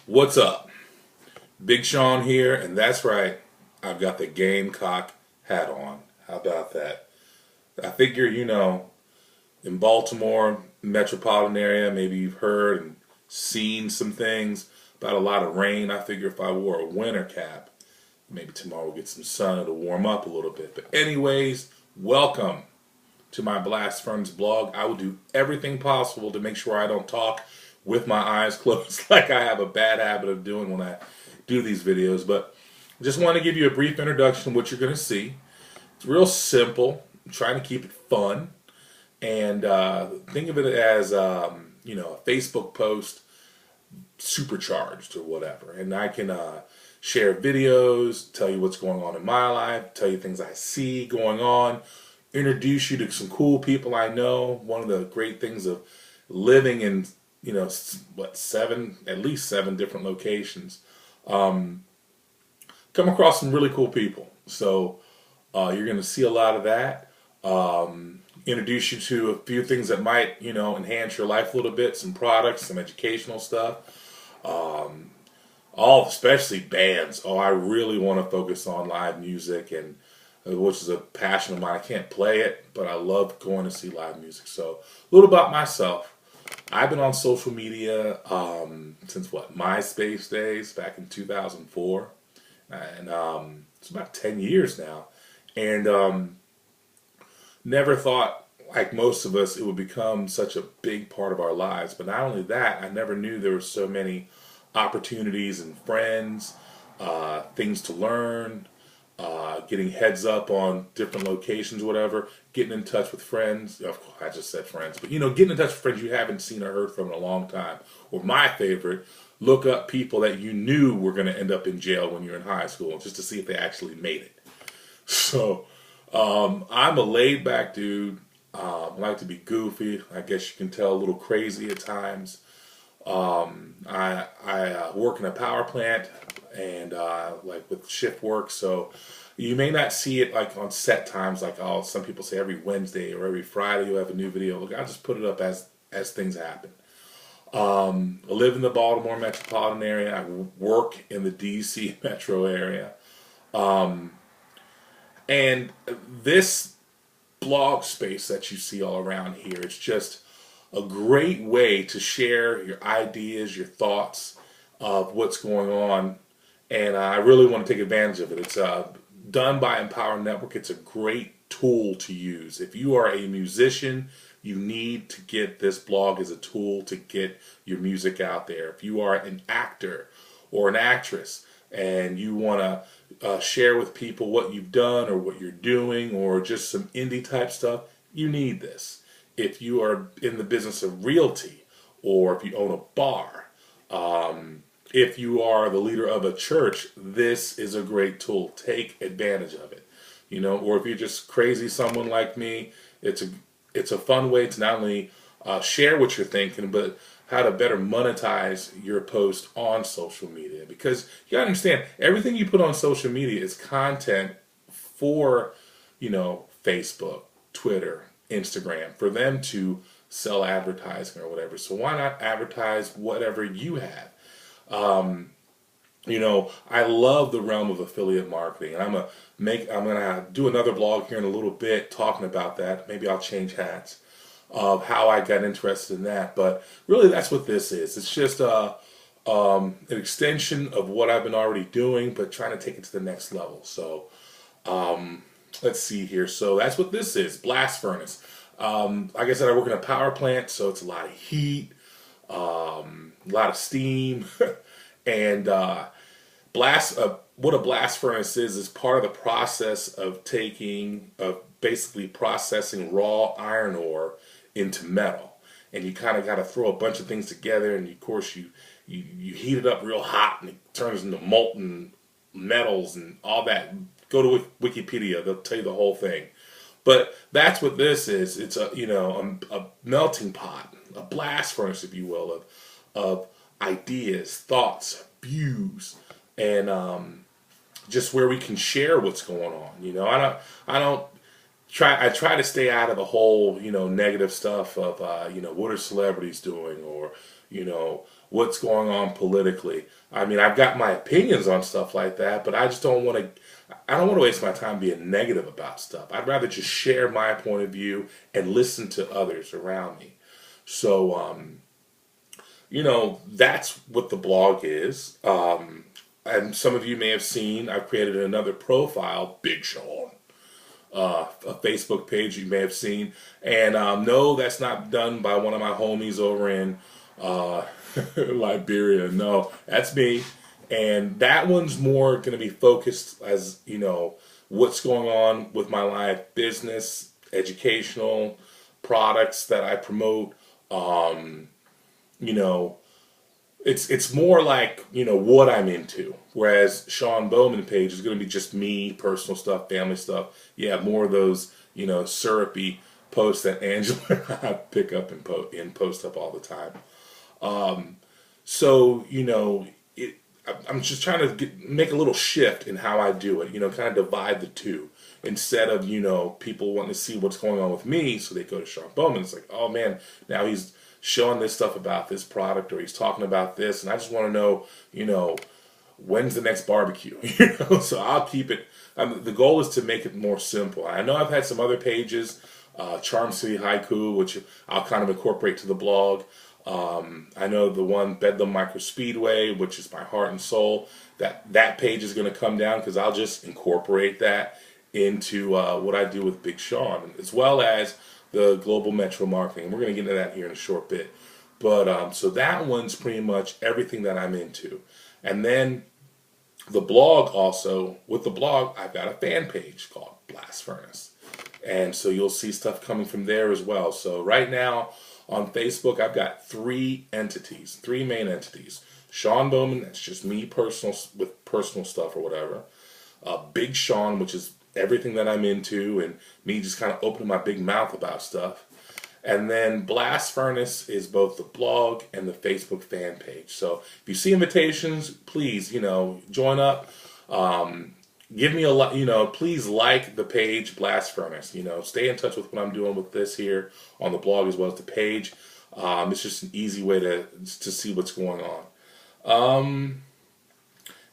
What's up? Big Sean here, and that's right, I've got the Gamecock hat on. How about that? I figure, in Baltimore, metropolitan area, maybe you've heard and seen some things about a lot of rain. I figure if I wore a winter cap, maybe tomorrow we'll get some sun, it'll warm up a little bit. But anyways, welcome to my Blast Furnace blog. I will do everything possible to make sure I don't talk with my eyes closed like I have a bad habit of doing when I do these videos. But I just want to give you a brief introduction of what you're going to see. It's real simple. I'm trying to keep it fun. And think of it as, a Facebook post supercharged or whatever. And I can share videos, tell you what's going on in my life, tell you things I see going on, introduce you to some cool people I know. One of the great things of living in, at least seven different locations. Come across some really cool people. So you're going to see a lot of that. Introduce you to a few things that might, enhance your life a little bit. Some products, some educational stuff. Especially bands. Oh, I really want to focus on live music, and which is a passion of mine. I can't play it, but I love going to see live music. So a little about myself. I've been on social media since MySpace days back in 2004, and it's about 10 years now. And never thought, like most of us, it would become such a big part of our lives. But not only that, I never knew there were so many opportunities and friends, things to learn, getting heads up on different locations, whatever, getting in touch with friends. Of course, I just said friends, but getting in touch with friends you haven't seen or heard from in a long time. Or my favorite, look up people that you knew were going to end up in jail when you're in high school, just to see if they actually made it. So I'm a laid back dude. I like to be goofy. I guess you can tell a little crazy at times. I work in a power plant and like with shift work, so you may not see it like on set times, like some people say every Wednesday or every Friday you'll have a new video. Look, I'll just put it up as things happen. I live in the Baltimore metropolitan area. I work in the DC metro area. And this blog space that you see all around here, it's just a great way to share your ideas, your thoughts of what's going on. And I really want to take advantage of it. It's done by Empower Network. It's a great tool to use. If you are a musician, you need to get this blog as a tool to get your music out there. If you are an actor or an actress and you want to share with people what you've done or what you're doing or just some indie type stuff, you need this. If you are in the business of realty, or if you own a bar, if you are the leader of a church, this is a great tool. Take advantage of it. Or if you're just crazy someone like me, it's a fun way to not only share what you're thinking, but how to better monetize your post on social media. Because you gotta understand, everything you put on social media is content for, Facebook, Twitter, Instagram, for them to sell advertising or whatever. So why not advertise whatever you have? I love the realm of affiliate marketing, and I'm gonna do another blog here in a little bit talking about that. Maybe I'll change hats of how I got interested in that. But really, that's what this is. It's just an extension of what I've been already doing, but trying to take it to the next level. So let's see here. So that's what this is, Blast Furnace. Like I said, I work in a power plant, so it's a lot of heat, a lot of steam, and what a blast furnace is part of the process of basically processing raw iron ore into metal. And you kind of got to throw a bunch of things together, and of course you heat it up real hot, and it turns into molten metals and all that. Go to Wikipedia; they'll tell you the whole thing. But that's what this is. It's a melting pot, a blast furnace, if you will, of ideas, thoughts, views, and just where we can share what's going on. I try to stay out of the whole negative stuff of what are celebrities doing, or what's going on politically. I mean, I've got my opinions on stuff like that, but I just don't want to. I don't want to waste my time being negative about stuff. I'd rather just share my point of view and listen to others around me. So, that's what the blog is. And some of you may have seen, I've created another profile, Big Sean, a Facebook page you may have seen. And no, that's not done by one of my homies over in Liberia. No, that's me. And that one's more going to be focused as, what's going on with my life, business, educational, products that I promote. You know, it's more like, what I'm into. Whereas Sean Bowman page is going to be just me, personal stuff, family stuff. Yeah, more of those, syrupy posts that Angela and I pick up and post up all the time. So, I'm just trying to make a little shift in how I do it, kind of divide the two. Instead of, people wanting to see what's going on with me, so they go to Sean Bowman. It's like, oh man, now he's showing this stuff about this product, or he's talking about this, and I just want to know, when's the next barbecue? So I'll keep it. The goal is to make it more simple. I know I've had some other pages, Charm City Haiku, which I'll kind of incorporate to the blog. I know the one Bedlam Micro Speedway, which is my heart and soul. That page is going to come down because I'll just incorporate that into what I do with Big Sean, as well as the Global Metro Marketing. We're going to get into that here in a short bit. But so that one's pretty much everything that I'm into. And then the blog also, with the blog, I've got a fan page called Blast Furnace. And so you'll see stuff coming from there as well. So right now on Facebook, I've got three main entities. Sean Bowman, that's just me with personal stuff or whatever. Big Sean, which is everything that I'm into and me just kind of opening my big mouth about stuff. And then Blast Furnace is both the blog and the Facebook fan page. So if you see invitations, please, join up. Give me please like the page Blast Furnace. Stay in touch with what I'm doing with this here on the blog as well as the page. It's just an easy way to see what's going on.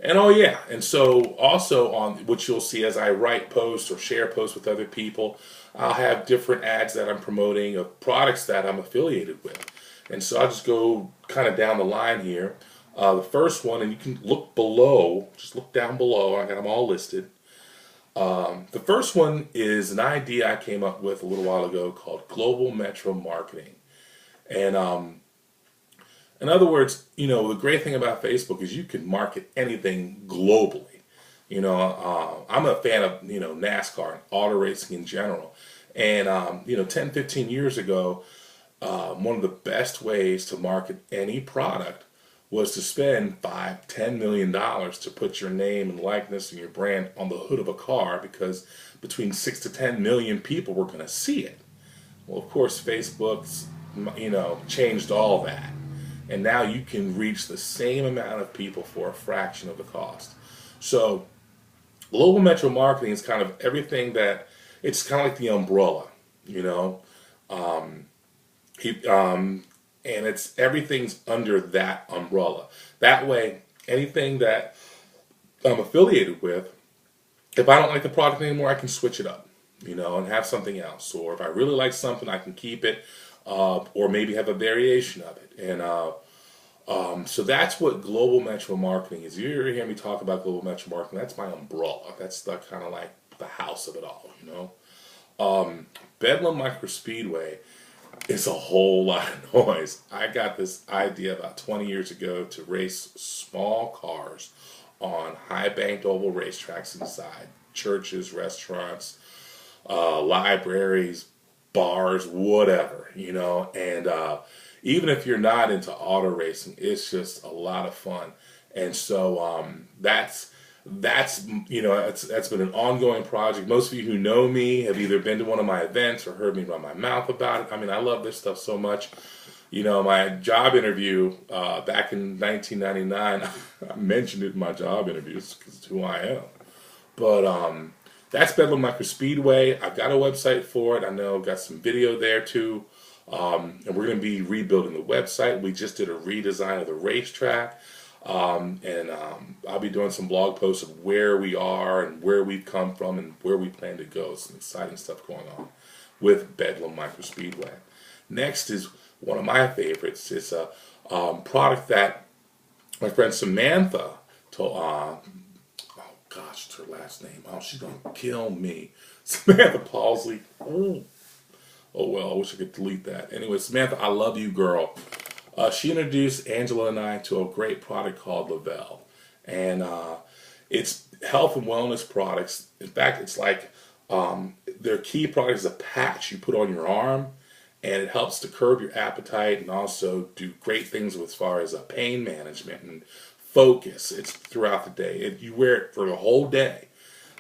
And oh yeah, and so also on what you'll see as I write posts or share posts with other people, I'll have different ads that I'm promoting of products that I'm affiliated with. And so I'll just go kind of down the line here. The first one, and you can look below, just look down below, I got them all listed. The first one is an idea I came up with a little while ago called Global Metro Marketing. And in other words, the great thing about Facebook is you can market anything globally. I'm a fan of, NASCAR and auto racing in general. And, 10, 15 years ago, one of the best ways to market any product was to spend $5-10 million to put your name and likeness and your brand on the hood of a car, because between 6 to 10 million people were going to see it. Well, of course, Facebook's, changed all that. And now you can reach the same amount of people for a fraction of the cost. So global metro marketing is kind of everything it's kind of like the umbrella, and everything's under that umbrella. That way, anything that I'm affiliated with, if I don't like the product anymore, I can switch it up, and have something else. Or if I really like something, I can keep it, or maybe have a variation of it. And so that's what global metro marketing is. You ever hear me talk about global metro marketing? That's my umbrella. That's the kind of like the house of it all, Bedlam Micro Speedway is a whole lot of noise. I got this idea about 20 years ago to race small cars on high-banked oval racetracks inside churches, restaurants, libraries, bars, whatever, and even if you're not into auto racing, it's just a lot of fun. And so that's been an ongoing project. Most of you who know me have either been to one of my events or heard me run my mouth about it. I mean, I love this stuff so much. My job interview back in 1999, I mentioned it in my job interviews because it's who I am. But that's Bedlam Micro Speedway. I've got a website for it. I know I've got some video there too. And we're going to be rebuilding the website. We just did a redesign of the racetrack. I'll be doing some blog posts of where we are and where we've come from and where we plan to go. Some exciting stuff going on with Bedlam Micro Speedway. Next is one of my favorites. It's a product that my friend Samantha told. Oh gosh, it's her last name. Oh, she's gonna kill me. Samantha Paulsley. Oh well, I wish I could delete that. Anyway, Samantha, I love you, girl. She introduced Angela and I to a great product called Lavelle. And it's health and wellness products. In fact, it's like their key product is a patch you put on your arm, and it helps to curb your appetite and also do great things as far as pain management and focus. It's throughout the day. You wear it for the whole day.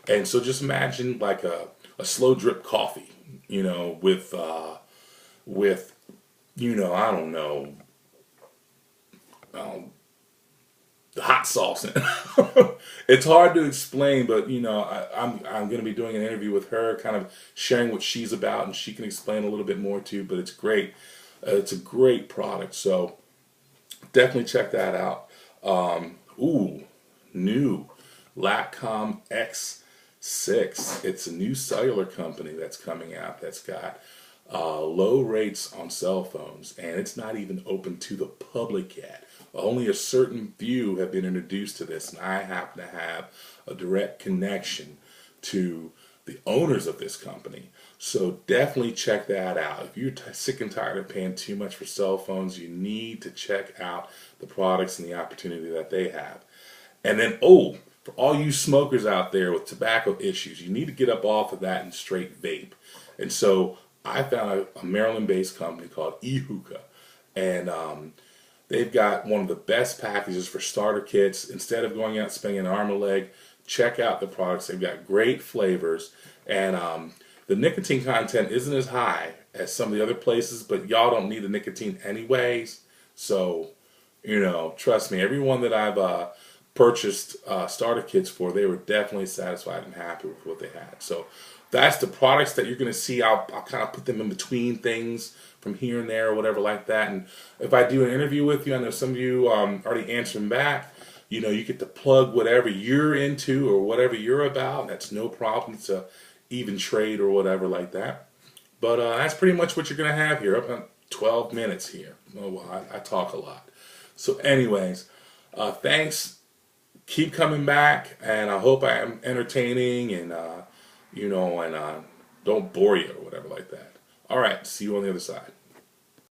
And so just imagine like a slow drip coffee, with I don't know, the hot sauce in it. It's hard to explain, but I'm going to be doing an interview with her, kind of sharing what she's about, and she can explain a little bit more too. But it's great. It's a great product, so definitely check that out. New Latcom X6. It's a new cellular company that's coming out that's got low rates on cell phones, and it's not even open to the public yet. Only a certain few have been introduced to this, and I happen to have a direct connection to the owners of this company. So definitely check that out. If you're sick and tired of paying too much for cell phones, you need to check out the products and the opportunity that they have. And then, for all you smokers out there with tobacco issues, you need to get up off of that and straight vape. And so I found a Maryland-based company called eHookah, and they've got one of the best packages for starter kits. Instead of going out and spending an arm and a leg, check out the products. They've got great flavors, and the nicotine content isn't as high as some of the other places, but y'all don't need the nicotine anyways. So, trust me, everyone that I've purchased starter kits for, they were definitely satisfied and happy with what they had. So that's the products that you're going to see. I'll kind of put them in between things from here and there or whatever like that. And if I do an interview with you, I know some of you already answering back. You get to plug whatever you're into or whatever you're about. That's no problem. It's a even trade or whatever like that. But that's pretty much what you're going to have here. Up on 12 minutes here. Oh, well, I talk a lot. So anyways, thanks. Keep coming back, and I hope I am entertaining and, and don't bore you or whatever like that. All right, see you on the other side.